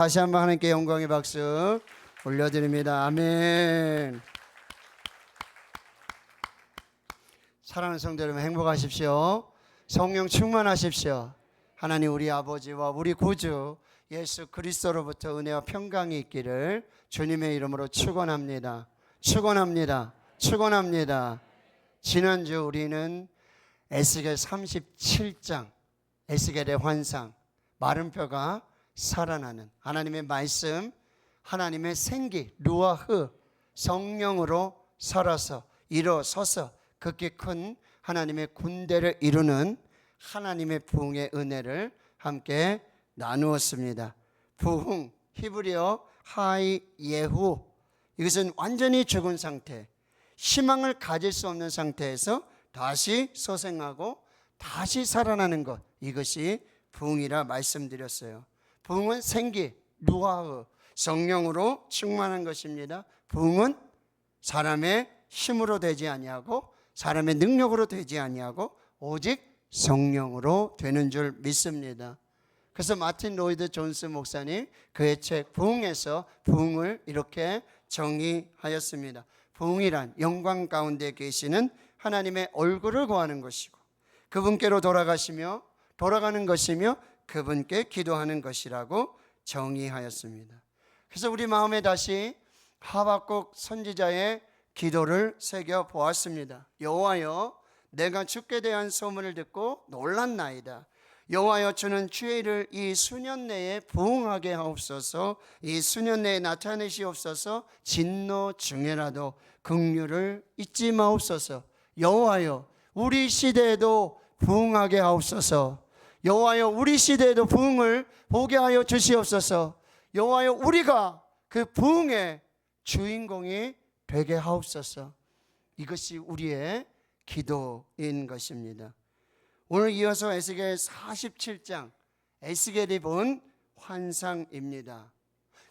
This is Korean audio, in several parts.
다시 한번 하나님께 영광의 박수 올려드립니다. 아멘. 사랑하는 성도 여러분, 행복하십시오. 성령 충만하십시오. 하나님 우리 아버지와 우리 구주 예수 그리스도로부터 은혜와 평강이 있기를 주님의 이름으로 축원합니다. 축원합니다. 축원합니다. 지난주 우리는 에스겔 37장 에스겔의 환상, 마른 뼈가 살아나는 하나님의 말씀, 하나님의 생기, 루아흐, 성령으로 살아서 일어서서 극히 큰 하나님의 군대를 이루는 하나님의 부흥의 은혜를 함께 나누었습니다. 부흥, 히브리어 하이 예후, 이것은 완전히 죽은 상태, 희망을 가질 수 없는 상태에서 다시 소생하고 다시 살아나는 것, 이것이 부흥이라 말씀드렸어요. 부흥은 생기, 루아흐, 성령으로 충만한 것입니다. 부흥은 사람의 힘으로 되지 아니하고 사람의 능력으로 되지 아니하고 오직 성령으로 되는 줄 믿습니다. 그래서 마틴 로이드 존스 목사님 그의 책 부흥에서 부흥을 이렇게 정의하였습니다. 부흥이란 영광 가운데 계시는 하나님의 얼굴을 구하는 것이고 그분께로 돌아가시며 돌아가는 것이며 그분께 기도하는 것이라고 정의하였습니다. 그래서 우리 마음에 다시 하박국 선지자의 기도를 새겨 보았습니다. 여호와여, 내가 주께 대한 소문을 듣고 놀랐나이다. 여호와여, 주는 주의 일을 이 수년 내에 부응하게 하옵소서. 이 수년 내에 나타내시옵소서. 진노 중에라도 긍휼을 잊지 마옵소서. 여호와여, 우리 시대에도 부응하게 하옵소서. 여호와여, 우리 시대에도 부흥을 보게 하여 주시옵소서. 여호와여, 우리가 그 부흥의 주인공이 되게 하옵소서. 이것이 우리의 기도인 것입니다. 오늘 이어서 에스겔 47장 에스겔이 본 환상입니다.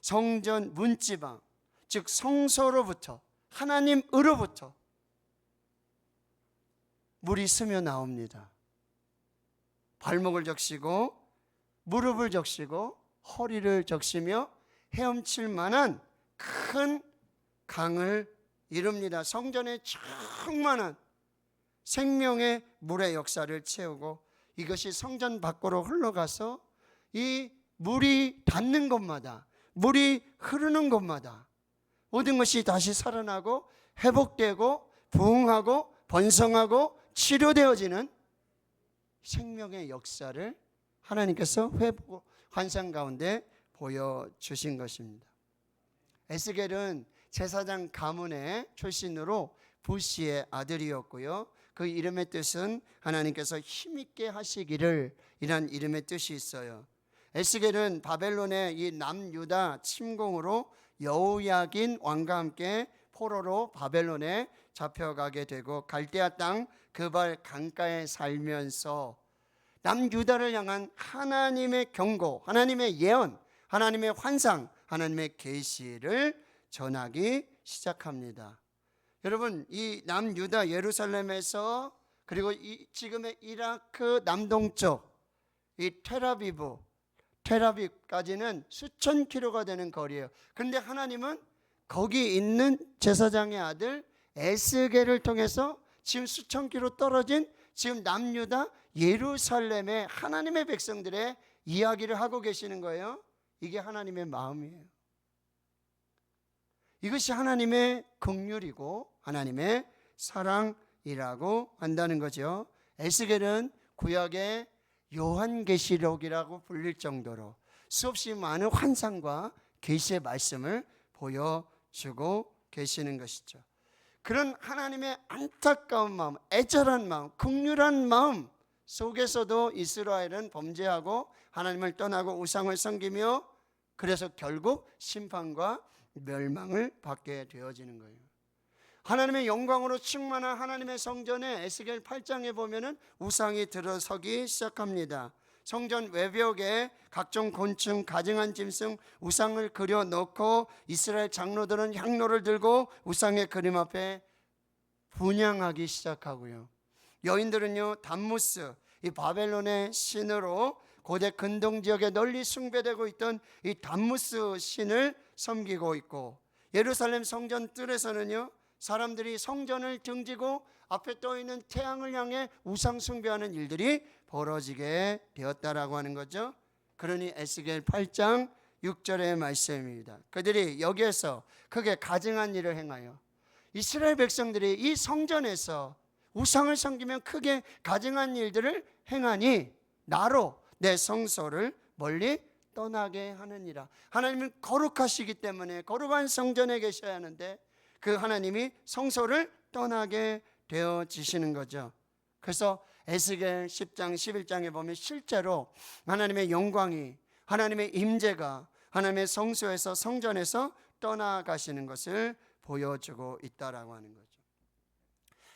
성전 문지방, 즉 성소로부터 하나님으로부터 물이 스며 나옵니다. 발목을 적시고 무릎을 적시고 허리를 적시며 헤엄칠 만한 큰 강을 이룹니다. 성전에 충만한 생명의 물의 역사를 채우고 이것이 성전 밖으로 흘러가서 이 물이 닿는 곳마다, 물이 흐르는 곳마다 모든 것이 다시 살아나고 회복되고 부흥하고 번성하고 치료되어지는 생명의 역사를 하나님께서 회복 환상 가운데 보여주신 것입니다. 에스겔은 제사장 가문의 출신으로 부시의 아들이었고요. 그 이름의 뜻은 하나님께서 힘있게 하시기를 이란 이름의 뜻이 있어요. 에스겔은 바벨론의 이 남유다 침공으로 여호야긴 왕과 함께 포로로 바벨론에 잡혀가게 되고 갈대아 땅 그발 강가에 살면서 남유다를 향한 하나님의 경고, 하나님의 예언, 하나님의 환상, 하나님의 계시를 전하기 시작합니다. 여러분, 이 남유다 예루살렘에서 그리고 지금의 이라크 남동쪽 이 텔아비브까지는 수천 킬로가 되는 거리예요. 그런데 하나님은 거기 있는 제사장의 아들 에스겔을 통해서 지금 수천 킬로 떨어진 지금 남유다 예루살렘의 하나님의 백성들의 이야기를 하고 계시는 거예요. 이게 하나님의 마음이에요. 이것이 하나님의 긍휼이고 하나님의 사랑이라고 한다는 거죠. 에스겔은 구약의 요한계시록이라고 불릴 정도로 수없이 많은 환상과 계시의 말씀을 보여주고 계시는 것이죠. 그런 하나님의 안타까운 마음, 애절한 마음, 긍휼한 마음 속에서도 이스라엘은 범죄하고 하나님을 떠나고 우상을 섬기며 그래서 결국 심판과 멸망을 받게 되어지는 거예요. 하나님의 영광으로 충만한 하나님의 성전에 에스겔 8장에 보면은 우상이 들어서기 시작합니다. 성전 외벽에 각종 곤충, 가증한 짐승, 우상을 그려놓고 이스라엘 장로들은 향로를 들고 우상의 그림 앞에 분향하기 시작하고요. 여인들은요 담무스, 이 바벨론의 신으로 고대 근동 지역에 널리 숭배되고 있던 이 담무스 신을 섬기고 있고, 예루살렘 성전 뜰에서는요 사람들이 성전을 등지고 앞에 떠 있는 태양을 향해 우상 숭배하는 일들이 벌어지게 되었다라고 하는 거죠. 그러니 에스겔 8장 6절의 말씀입니다. 그들이 여기에서 크게 가증한 일을 행하여, 이스라엘 백성들이 이 성전에서 우상을 섬기면 크게 가증한 일들을 행하니 나로 내 성소를 멀리 떠나게 하느니라. 하나님은 거룩하시기 때문에 거룩한 성전에 계셔야 하는데 그 하나님이 성소를 떠나게 되어지시는 거죠. 그래서 에스겔 10장 11장에 보면 실제로 하나님의 영광이, 하나님의 임재가 하나님의 성소에서, 성전에서 떠나가시는 것을 보여주고 있다라고 하는 거죠.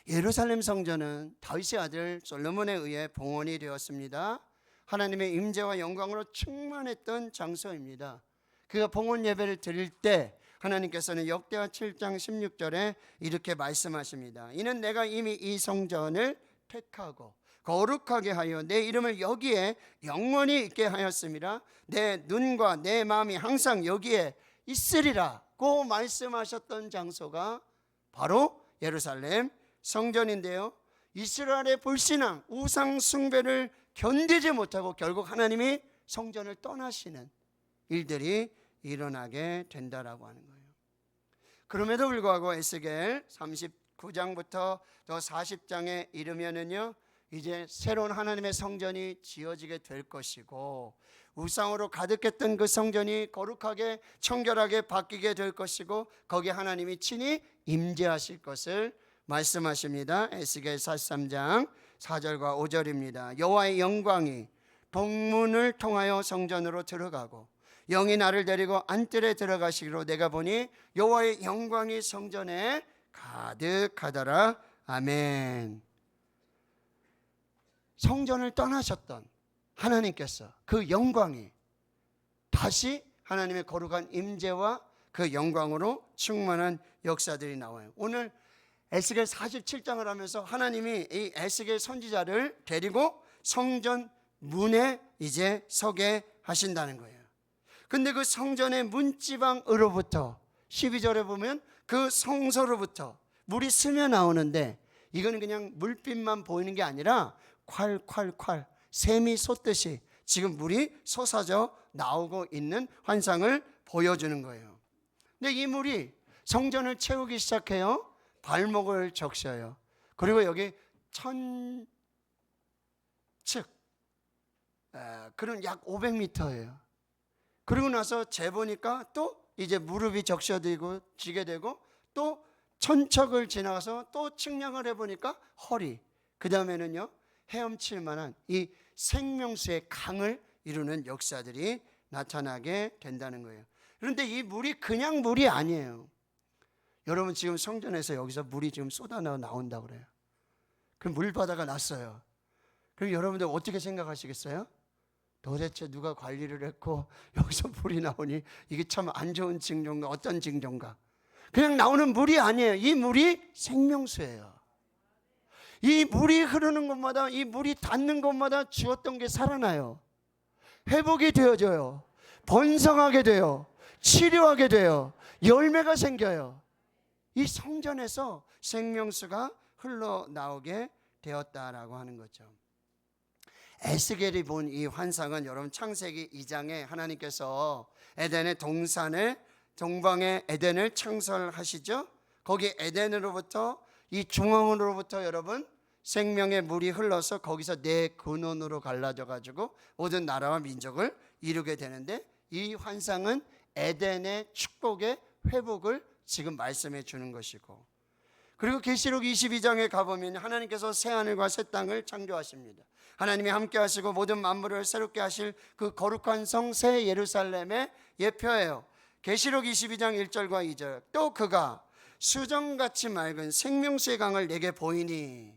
예루살렘 성전은 다윗의 아들 솔로몬에 의해 봉헌이 되었습니다. 하나님의 임재와 영광으로 충만했던 장소입니다. 그가 봉헌 예배를 드릴 때 하나님께서는 역대하 7장 16절에 이렇게 말씀하십니다. 이는 내가 이미 이 성전을 택하고 거룩하게 하여 내 이름을 여기에 영원히 있게 하였음이라. 내 눈과 내 마음이 항상 여기에 있으리라고 말씀하셨던 장소가 바로 예루살렘 성전인데요, 이스라엘의 불신앙, 우상 숭배를 견디지 못하고 결국 하나님이 성전을 떠나시는 일들이 일어나게 된다라고 하는 거예요. 그럼에도 불구하고 에스겔 39장부터 또 40장에 이르면은요 이제 새로운 하나님의 성전이 지어지게 될 것이고, 우상으로 가득했던 그 성전이 거룩하게 청결하게 바뀌게 될 것이고, 거기에 하나님이 친히 임재하실 것을 말씀하십니다. 에스겔 43장 4절과 5절입니다. 여호와의 영광이 동문을 통하여 성전으로 들어가고 영이 나를 데리고 안뜰에 들어가시기로 내가 보니 여호와의 영광이 성전에 가득하더라. 아멘. 성전을 떠나셨던 하나님께서 그 영광이 다시 하나님의 거룩한 임재와 그 영광으로 충만한 역사들이 나와요. 오늘 에스겔 47장을 하면서 하나님이 이 에스겔 선지자를 데리고 성전 문에 이제 서게 하신다는 거예요. 근데 그 성전의 문지방으로부터 12절에 보면 그 성소로부터 물이 스며 나오는데, 이거는 그냥 물빛만 보이는 게 아니라 콸콸콸 샘이 솟듯이 지금 물이 솟아져 나오고 있는 환상을 보여주는 거예요. 근데 이 물이 성전을 채우기 시작해요. 발목을 적셔요. 그리고 여기 1000측, 그런 약 500m예요. 그리고 나서 재보니까 또 이제 무릎이 적셔지고 지게 되고, 또 1000척을 지나가서 또 측량을 해보니까 허리, 그 다음에는요 헤엄칠 만한 이 생명수의 강을 이루는 역사들이 나타나게 된다는 거예요. 그런데 이 물이 그냥 물이 아니에요. 여러분 지금 성전에서 여기서 물이 지금 쏟아져 나온다고 그래요. 그럼 물바다가 났어요. 그럼 여러분들 어떻게 생각하시겠어요? 도대체 누가 관리를 했고 여기서 물이 나오니 이게 참 안 좋은 징조인가, 어떤 징조인가. 그냥 나오는 물이 아니에요. 이 물이 생명수예요. 이 물이 흐르는 곳마다, 이 물이 닿는 곳마다 죽었던 게 살아나요. 회복이 되어져요. 번성하게 돼요. 치료하게 돼요. 열매가 생겨요. 이 성전에서 생명수가 흘러나오게 되었다라고 하는 거죠. 에스겔이 본 이 환상은 여러분 창세기 2장에 하나님께서 에덴의 동산을, 동방의 에덴을 창설하시죠. 거기 에덴으로부터, 이 중앙으로부터 여러분 생명의 물이 흘러서 거기서 네 근원으로 갈라져 가지고 모든 나라와 민족을 이루게 되는데, 이 환상은 에덴의 축복의 회복을 지금 말씀해 주는 것이고, 그리고 계시록 22장에 가보면 하나님께서 새하늘과 새 땅을 창조하십니다. 하나님이 함께 하시고 모든 만물을 새롭게 하실 그 거룩한 성 새 예루살렘의 예표예요. 계시록 22장 1절과 2절, 또 그가 수정같이 맑은 생명수의 강을 내게 보이니,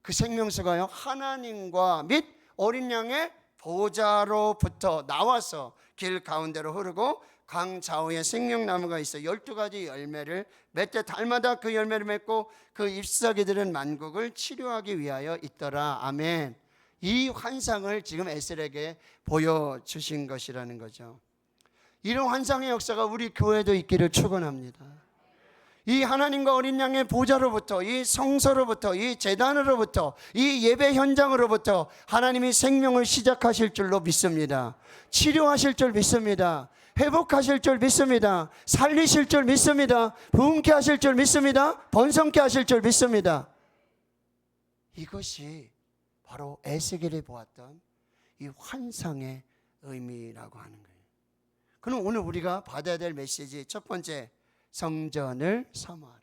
그 생명수가요 하나님과 및 어린 양의 보좌로부터 나와서 길 가운데로 흐르고 강 좌우에 생명나무가 있어 12가지 열매를 맺되 달마다 그 열매를 맺고 그 잎사귀들은 만국을 치료하기 위하여 있더라. 아멘. 이 환상을 지금 에스겔에게 보여주신 것이라는 거죠. 이런 환상의 역사가 우리 교회도 있기를 축원합니다. 이 하나님과 어린 양의 보좌로부터, 이 성소로부터, 이 제단으로부터, 이 예배 현장으로부터 하나님이 생명을 시작하실 줄로 믿습니다. 치료하실 줄 믿습니다. 회복하실 줄 믿습니다. 살리실 줄 믿습니다. 부흥케 하실 줄 믿습니다. 번성케 하실 줄 믿습니다. 이것이 바로 에스겔이 보았던 이 환상의 의미라고 하는 거예요. 그럼 오늘 우리가 받아야 될 메시지 첫 번째, 성전을 사모하라.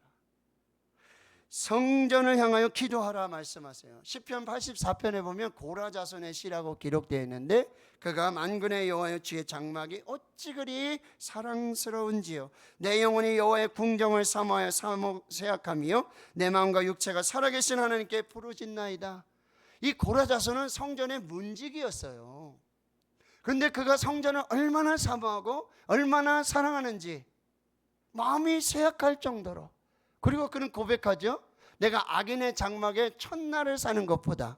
성전을 향하여 기도하라 말씀하세요. 시편 84편에 보면 고라 자손의 시라고 기록되어 있는데, 그가 만군의 여호와의 주의 장막이 어찌 그리 사랑스러운지요. 내 영혼이 여호와의 궁정을 사모하여 생각하며 내 마음과 육체가 살아계신 하나님께 부르짖나이다. 이 고라 자손은 성전의 문지기였어요. 그런데 그가 성전을 얼마나 사모하고 얼마나 사랑하는지 마음이 쇠약할 정도로, 그리고 그는 고백하죠. 내가 악인의 장막에 첫날을 사는 것보다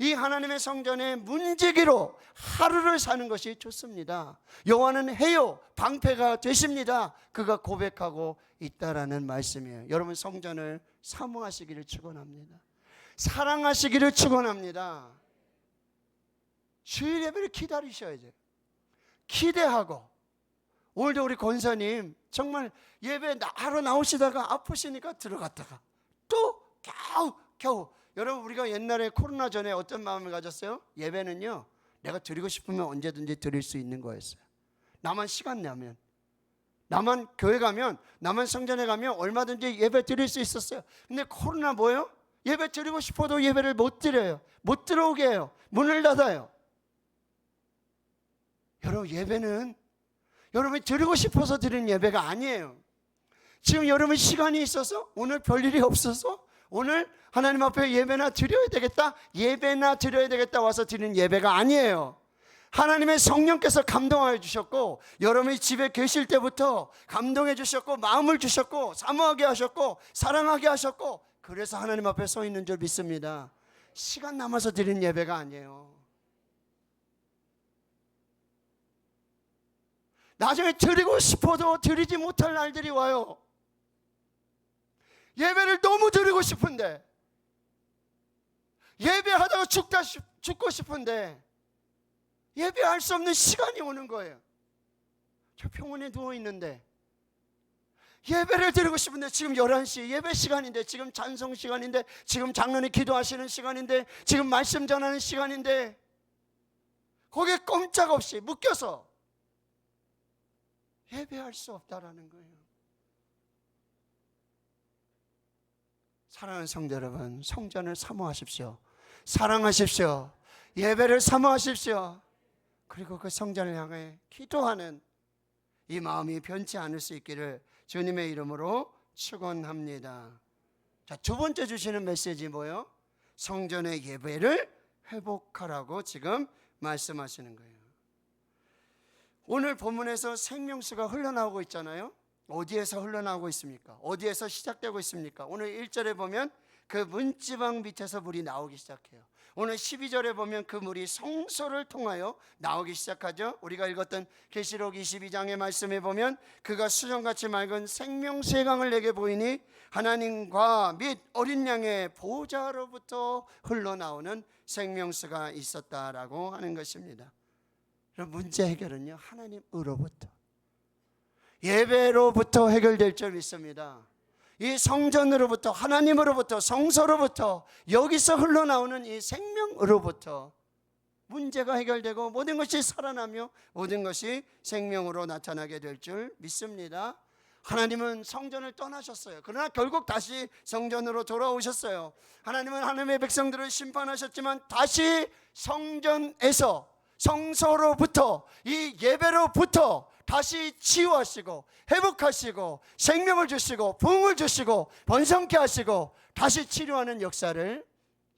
이 하나님의 성전의 문지기로 하루를 사는 것이 좋습니다. 여호와는 해요 방패가 되십니다. 그가 고백하고 있다라는 말씀이에요. 여러분, 성전을 사모하시기를 축원합니다. 사랑하시기를 축원합니다. 주일 예배를 기다리셔야죠. 기대하고. 오늘도 우리 권사님 정말 예배 하러 나오시다가 아프시니까 들어갔다가 또 겨우 여러분, 우리가 옛날에 코로나 전에 어떤 마음을 가졌어요? 예배는요, 내가 드리고 싶으면 언제든지 드릴 수 있는 거였어요. 나만 시간 내면, 나만 교회 가면, 나만 성전에 가면 얼마든지 예배 드릴 수 있었어요. 근데 코로나 뭐예요? 예배 드리고 싶어도 예배를 못 드려요. 못 들어오게 해요. 문을 닫아요. 여러분, 예배는 여러분이 드리고 싶어서 드리는 예배가 아니에요. 지금 여러분 시간이 있어서, 오늘 별일이 없어서 오늘 하나님 앞에 예배나 드려야 되겠다 와서 드리는 예배가 아니에요. 하나님의 성령께서 감동하여 주셨고, 여러분이 집에 계실 때부터 감동해 주셨고, 마음을 주셨고, 사모하게 하셨고, 사랑하게 하셨고, 그래서 하나님 앞에 서 있는 줄 믿습니다. 시간 남아서 드리는 예배가 아니에요. 나중에 드리고 싶어도 드리지 못할 날들이 와요. 예배를 너무 드리고 싶은데, 예배하다가 죽고 싶은데 예배할 수 없는 시간이 오는 거예요. 저 병원에 누워있는데 예배를 드리고 싶은데, 지금 11시 예배 시간인데, 지금 찬송 시간인데, 지금 장로님 기도하시는 시간인데, 지금 말씀 전하는 시간인데, 거기에 꼼짝없이 묶여서 예배할 수 없다라는 거예요. 사랑하는 성도 여러분, 성전을 사모하십시오. 사랑하십시오. 예배를 사모하십시오. 그리고 그 성전을 향해 기도하는 이 마음이 변치 않을 수 있기를 주님의 이름으로 축원합니다. 자, 두 번째 주시는 메시지 뭐예요? 성전의 예배를 회복하라고 지금 말씀하시는 거예요. 오늘 본문에서 생명수가 흘러나오고 있잖아요. 어디에서 흘러나오고 있습니까? 어디에서 시작되고 있습니까? 오늘 1절에 보면 그 문지방 밑에서 물이 나오기 시작해요. 오늘 12절에 보면 그 물이 성소를 통하여 나오기 시작하죠. 우리가 읽었던 계시록 22장의 말씀에 보면 그가 수정같이 맑은 생명수의 강을 내게 보이니 하나님과 및 어린 양의 보좌로부터 흘러나오는 생명수가 있었다라고 하는 것입니다. 그럼 문제 해결은요, 하나님으로부터, 예배로부터 해결될 줄 믿습니다. 이 성전으로부터, 하나님으로부터, 성소로부터, 여기서 흘러나오는 이 생명으로부터 문제가 해결되고 모든 것이 살아나며 모든 것이 생명으로 나타나게 될 줄 믿습니다. 하나님은 성전을 떠나셨어요. 그러나 결국 다시 성전으로 돌아오셨어요. 하나님은 하나님의 백성들을 심판하셨지만 다시 성전에서, 성소로부터, 이 예배로부터 다시 치유하시고 회복하시고 생명을 주시고 부흥을 주시고 번성케 하시고 다시 치료하는 역사를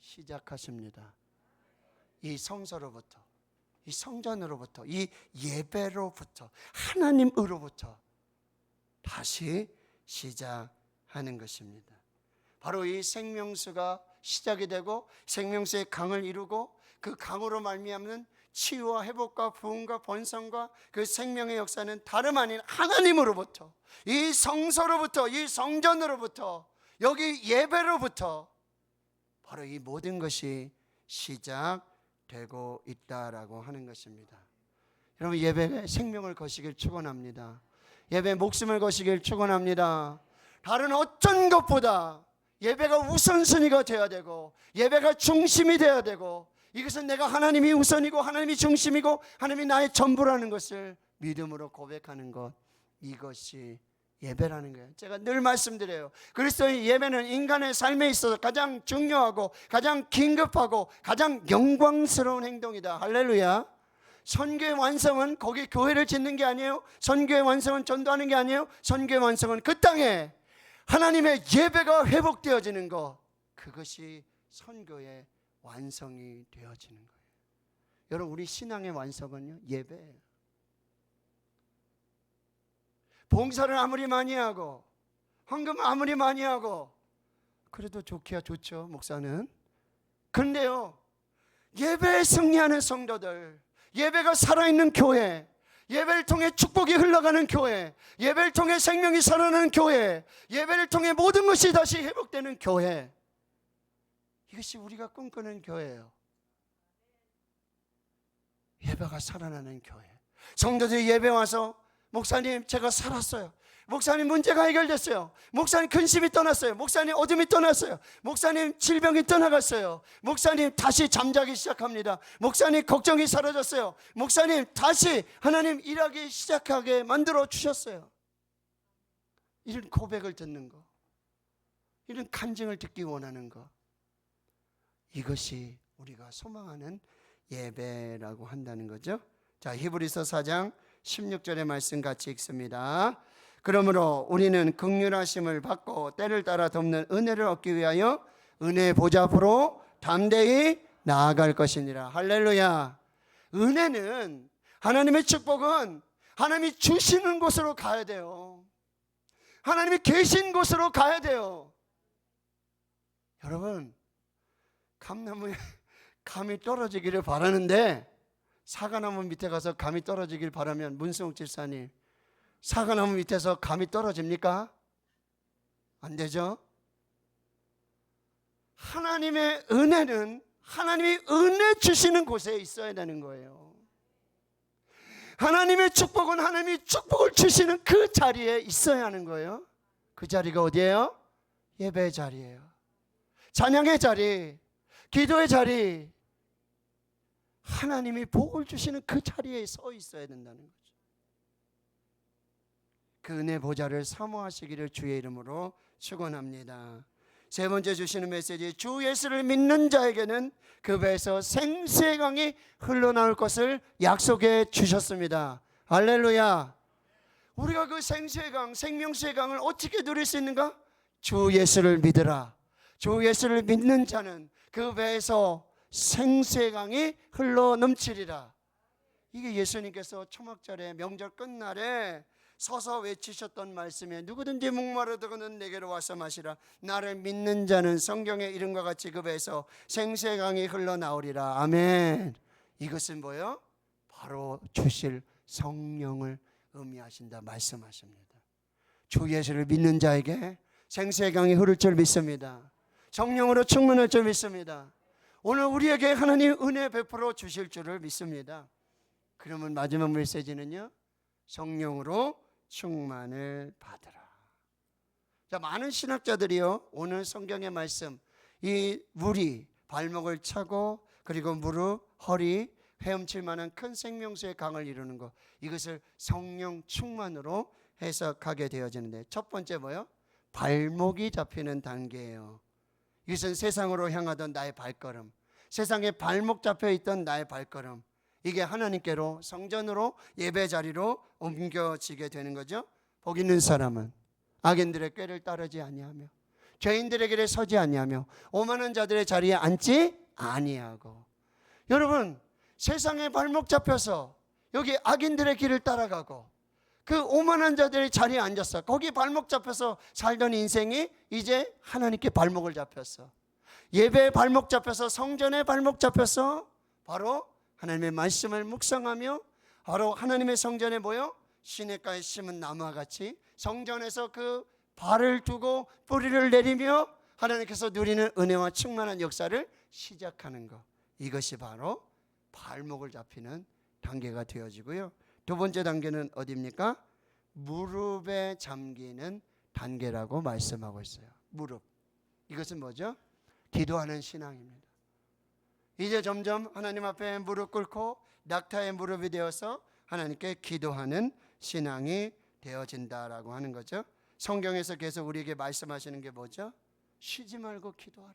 시작하십니다. 이 성소로부터, 이 성전으로부터, 이 예배로부터, 하나님으로부터 다시 시작하는 것입니다. 바로 이 생명수가 시작이 되고 생명수의 강을 이루고 그 강으로 말미암는 치유와 회복과 부흥과 번성과 그 생명의 역사는 다름 아닌 하나님으로부터, 이 성소로부터, 이 성전으로부터, 여기 예배로부터 바로 이 모든 것이 시작되고 있다라고 하는 것입니다. 여러분, 예배에 생명을 거시길 축원합니다. 예배에 목숨을 거시길 축원합니다. 다른 어떤 것보다 예배가 우선순위가 되어야 되고, 예배가 중심이 되어야 되고, 이것은 내가 하나님이 우선이고 하나님이 중심이고 하나님이 나의 전부라는 것을 믿음으로 고백하는 것, 이것이 예배라는 거예요. 제가 늘 말씀드려요. 그리스도의 예배는 인간의 삶에 있어서 가장 중요하고 가장 긴급하고 가장 영광스러운 행동이다. 할렐루야. 선교의 완성은 거기 교회를 짓는 게 아니에요. 선교의 완성은 전도하는 게 아니에요. 선교의 완성은 그 땅에 하나님의 예배가 회복되어지는 것, 그것이 선교의 완성이 되어지는 거예요. 여러분, 우리 신앙의 완성은요, 예배예요. 봉사를 아무리 많이 하고 헌금 아무리 많이 하고 그래도 좋기야 좋죠, 목사는. 그런데요, 예배에 승리하는 성도들, 예배가 살아있는 교회, 예배를 통해 축복이 흘러가는 교회, 예배를 통해 생명이 살아나는 교회, 예배를 통해 모든 것이 다시 회복되는 교회, 이것이 우리가 꿈꾸는 교회예요. 예배가 살아나는 교회. 성도들이 예배 와서 목사님 제가 살았어요, 목사님 문제가 해결됐어요, 목사님 근심이 떠났어요, 목사님 어둠이 떠났어요, 목사님 질병이 떠나갔어요, 목사님 다시 잠자기 시작합니다, 목사님 걱정이 사라졌어요, 목사님 다시 하나님 일하기 시작하게 만들어 주셨어요. 이런 고백을 듣는 거, 이런 간증을 듣기 원하는 거, 이것이 우리가 소망하는 예배라고 한다는 거죠. 자, 히브리서 4장 16절의 말씀 같이 읽습니다. 그러므로 우리는 긍휼하심을 받고 때를 따라 덮는 은혜를 얻기 위하여 은혜의 보좌 앞으로 담대히 나아갈 것이니라. 할렐루야. 은혜는, 하나님의 축복은 하나님이 주시는 곳으로 가야 돼요. 하나님이 계신 곳으로 가야 돼요. 여러분, 감나무에 감이 떨어지기를 바라는데 사과나무 밑에 가서 감이 떨어지길 바라면, 문승욱 집사님, 사과나무 밑에서 감이 떨어집니까? 안 되죠? 하나님의 은혜는 하나님이 은혜 주시는 곳에 있어야 되는 거예요. 하나님의 축복은 하나님이 축복을 주시는 그 자리에 있어야 하는 거예요. 그 자리가 어디예요? 예배의 자리예요. 찬양의 자리, 기도의 자리, 하나님이 복을 주시는 그 자리에 서 있어야 된다는 거죠. 그 은혜 보좌를 사모하시기를 주의 이름으로 축원합니다. 세 번째 주시는 메시지, 주 예수를 믿는 자에게는 그 배에서 생수의 강이 흘러나올 것을 약속해 주셨습니다. 할렐루야. 우리가 그 생수의 강, 생명수의 강을 어떻게 누릴 수 있는가? 주 예수를 믿으라. 주 예수를 믿는 자는 그 배에서 생수의 강이 흘러 넘치리라. 이게 예수님께서 초막절에 명절 끝날에 서서 외치셨던 말씀에, 누구든지 목마르거든 내게로 와서 마시라. 나를 믿는 자는 성경의 이름과 같이 그 배에서 생수의 강이 흘러나오리라. 아멘. 이것은 뭐예요? 바로 주실 성령을 의미하신다 말씀하십니다. 주 예수를 믿는 자에게 생수의 강이 흐를 줄 믿습니다. 성령으로 충만할 줄 믿습니다. 오늘 우리에게 하나님 은혜 베풀어 주실 줄을 믿습니다. 그러면 마지막 메시지는요, 성령으로 충만을 받으라. 자, 많은 신학자들이요, 오늘 성경의 말씀, 이 물이 발목을 차고 그리고 무릎, 허리, 헤엄칠 만한 큰 생명수의 강을 이루는 것, 이것을 성령 충만으로 해석하게 되어지는데, 첫 번째 뭐예요? 발목이 잡히는 단계예요. 이것은 세상으로 향하던 나의 발걸음, 세상에 발목 잡혀 있던 나의 발걸음, 이게 하나님께로, 성전으로, 예배 자리로 옮겨지게 되는 거죠. 복 있는 사람은 악인들의 꾀를 따르지 아니하며 죄인들의 길에 서지 아니하며 오만한 자들의 자리에 앉지 아니하고. 여러분, 세상에 발목 잡혀서 여기 악인들의 길을 따라가고 그 오만한 자들의 자리에 앉았어. 거기 발목 잡혀서 살던 인생이 이제 하나님께 발목을 잡혔어. 예배에 발목 잡혀서, 성전에 발목 잡혀서 바로 하나님의 말씀을 묵상하며 바로 하나님의 성전에 모여 시냇가에 심은 나무와 같이 성전에서 그 발을 두고 뿌리를 내리며 하나님께서 누리는 은혜와 충만한 역사를 시작하는 것, 이것이 바로 발목을 잡히는 단계가 되어지고요. 두 번째 단계는 어디입니까? 무릎에 잠기는 단계라고 말씀하고 있어요. 무릎, 이것은 뭐죠? 기도하는 신앙입니다. 이제 점점 하나님 앞에 무릎 꿇고 낙타의 무릎이 되어서 하나님께 기도하는 신앙이 되어진다라고 하는 거죠. 성경에서 계속 우리에게 말씀하시는 게 뭐죠? 쉬지 말고 기도하라.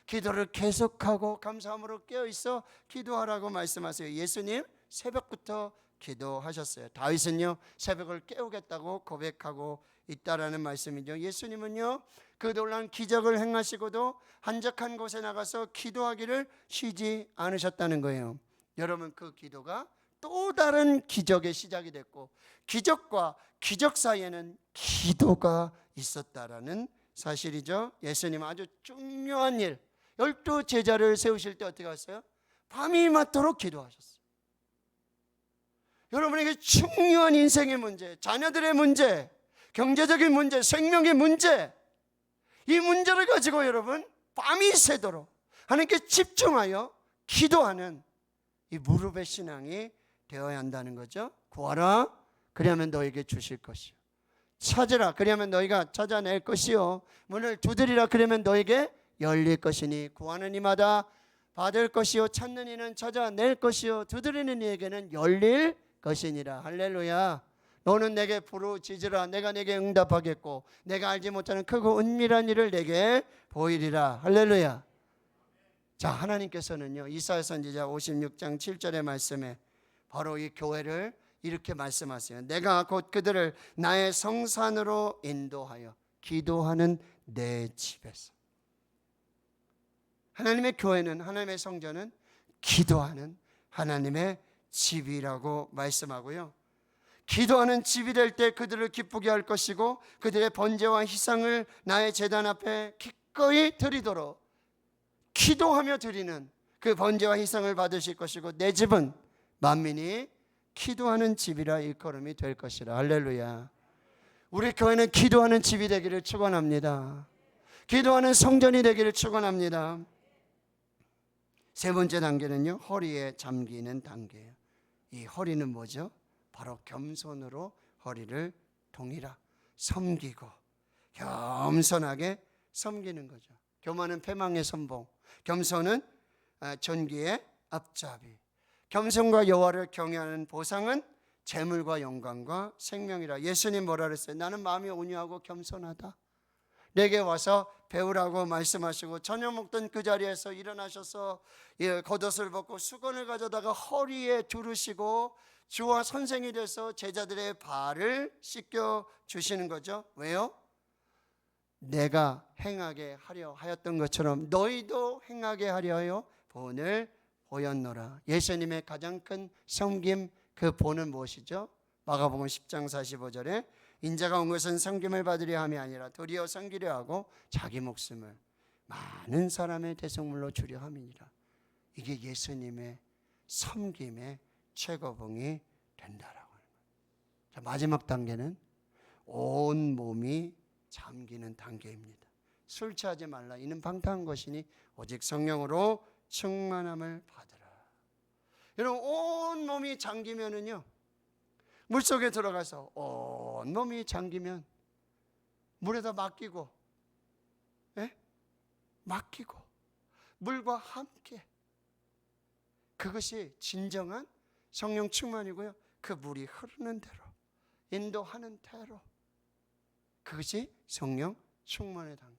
기도를 계속하고 감사함으로 깨어있어 기도하라고 말씀하세요. 예수님 새벽부터 기도하셨어요. 다윗은요 새벽을 깨우겠다고 고백하고 있다라는 말씀이죠. 예수님은요 그 놀라운 기적을 행하시고도 한적한 곳에 나가서 기도하기를 쉬지 않으셨다는 거예요. 여러분, 그 기도가 또 다른 기적의 시작이 됐고 기적과 기적 사이에는 기도가 있었다라는 사실이죠. 예수님 아주 중요한 일, 12 제자를 세우실 때 어떻게 하셨어요? 밤이 맞도록 기도하셨어요. 여러분에게 중요한 인생의 문제, 자녀들의 문제, 경제적인 문제, 생명의 문제, 이 문제를 가지고 여러분 밤이 새도록 하나님께 집중하여 기도하는 이 무릎의 신앙이 되어야 한다는 거죠. 구하라 그리하면 너에게 주실 것이요, 찾으라 그리하면 너희가 찾아낼 것이요, 문을 두드리라 그러면 너에게 열릴 것이니 구하는 이마다 받을 것이요, 찾는 이는 찾아낼 것이요, 두드리는 이에게는 열릴 것이니라. 할렐루야. 너는 내게 부르짖으라 내가 내게 응답하겠고 내가 알지 못하는 크고 은밀한 일을 내게 보이리라. 할렐루야. 자, 하나님께서는요 이사야 선지자 56장 7절의 말씀에 바로 이 교회를 이렇게 말씀하세요. 내가 곧 그들을 나의 성산으로 인도하여 기도하는 내 집에서. 하나님의 교회는, 하나님의 성전은 기도하는 하나님의 집이라고 말씀하고요. 기도하는 집이 될 때 그들을 기쁘게 할 것이고 그들의 번제와 희상을 나의 제단 앞에 기꺼이 드리도록 기도하며 드리는 그 번제와 희상을 받으실 것이고 내 집은 만민이 기도하는 집이라 일컬음이 될 것이라. 할렐루야. 우리 교회는 기도하는 집이 되기를 축원합니다. 기도하는 성전이 되기를 축원합니다. 세 번째 단계는요 허리에 잠기는 단계예요. 이 허리는 뭐죠? 바로 겸손으로 허리를 동이라. 섬기고 겸손하게 섬기는 거죠. 교만은 패망의 선봉, 겸손은 존귀의 앞잡이. 겸손과 여호와를 경외하는 보상은 재물과 영광과 생명이라. 예수님 뭐라 그랬어요? 나는 마음이 온유하고 겸손하다. 내게 와서 배우라고 말씀하시고 저녁 먹던 그 자리에서 일어나셔서 겉옷을 벗고 수건을 가져다가 허리에 두르시고 주와 선생이 돼서 제자들의 발을 씻겨 주시는 거죠. 왜요? 내가 행하게 하려 하였던 것처럼 너희도 행하게 하려 하여 본을 보였노라. 예수님의 가장 큰 섬김, 그 본은 무엇이죠? 마가복음 10장 45절에 인자가 온 것은 섬김을 받으려 함이 아니라 도리어 섬기려 하고 자기 목숨을 많은 사람의 대속물로 주려 함이니라. 이게 예수님의 섬김의 최고봉이 된다라고 하는 거예요. 자, 마지막 단계는 온 몸이 잠기는 단계입니다. 술 취하지 말라 이는 방탕한 것이니 오직 성령으로 충만함을 받으라. 여러분, 온 몸이 잠기면은요 물속에 들어가서 온 몸이 잠기면 물에다 맡기고 맡기고 물과 함께, 그것이 진정한 성령 충만이고요. 그 물이 흐르는 대로 인도하는 대로 그것이 성령 충만의 단계.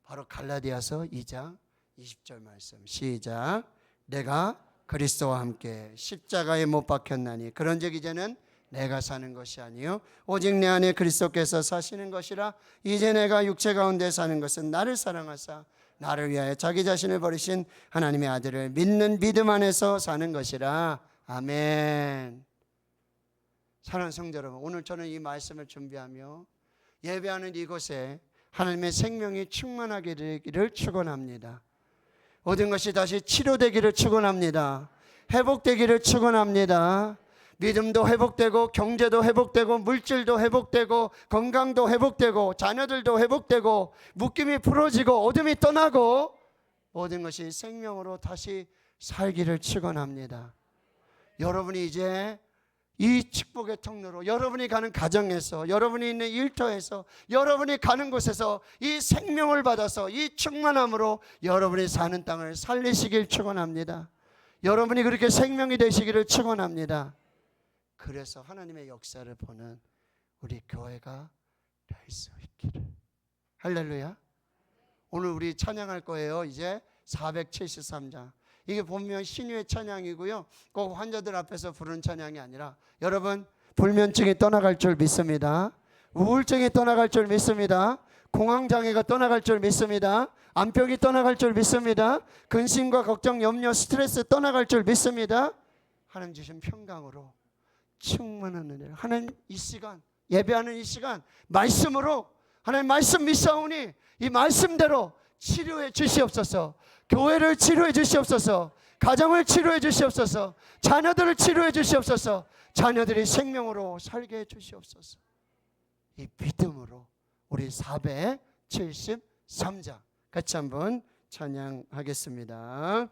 바로 갈라디아서 2장 20절 말씀 시작. 내가 그리스도와 함께 십자가에 못 박혔나니 그런즉 이제는 내가 사는 것이 아니요 오직 내 안에 그리스도께서 사시는 것이라. 이제 내가 육체 가운데 사는 것은 나를 사랑하사 나를 위하여 자기 자신을 버리신 하나님의 아들을 믿는 믿음 안에서 사는 것이라. 아멘. 사랑하는 성도 여러분, 오늘 저는 이 말씀을 준비하며 예배하는 이곳에 하나님의 생명이 충만하게 되기를 축원합니다. 모든 것이 다시 치료되기를 축원합니다. 회복되기를 축원합니다. 믿음도 회복되고 경제도 회복되고 물질도 회복되고 건강도 회복되고 자녀들도 회복되고 묶임이 풀어지고 어둠이 떠나고 모든 것이 생명으로 다시 살기를 축원합니다. 여러분이 이제 이 축복의 통로로 여러분이 가는 가정에서 여러분이 있는 일터에서 여러분이 가는 곳에서 이 생명을 받아서 이 충만함으로 여러분이 사는 땅을 살리시길 축원합니다. 여러분이 그렇게 생명이 되시기를 축원합니다. 그래서 하나님의 역사를 보는 우리 교회가 될 수 있기를. 할렐루야. 오늘 우리 찬양할 거예요. 이제 473장. 이게 보면 신유의 찬양이고요. 꼭 환자들 앞에서 부르는 찬양이 아니라 여러분 불면증이 떠나갈 줄 믿습니다. 우울증이 떠나갈 줄 믿습니다. 공황장애가 떠나갈 줄 믿습니다. 암병이 떠나갈 줄 믿습니다. 근심과 걱정, 염려, 스트레스 떠나갈 줄 믿습니다. 하나님 주신 평강으로 충만한 은혜를 하나님 이 시간 예배하는 이 시간 말씀으로 하나님 말씀 믿사오니 이 말씀대로 치료해 주시옵소서. 교회를 치료해 주시옵소서. 가정을 치료해 주시옵소서. 자녀들을 치료해 주시옵소서. 자녀들이 생명으로 살게 해 주시옵소서. 이 믿음으로 우리 473장 같이 한번 찬양하겠습니다.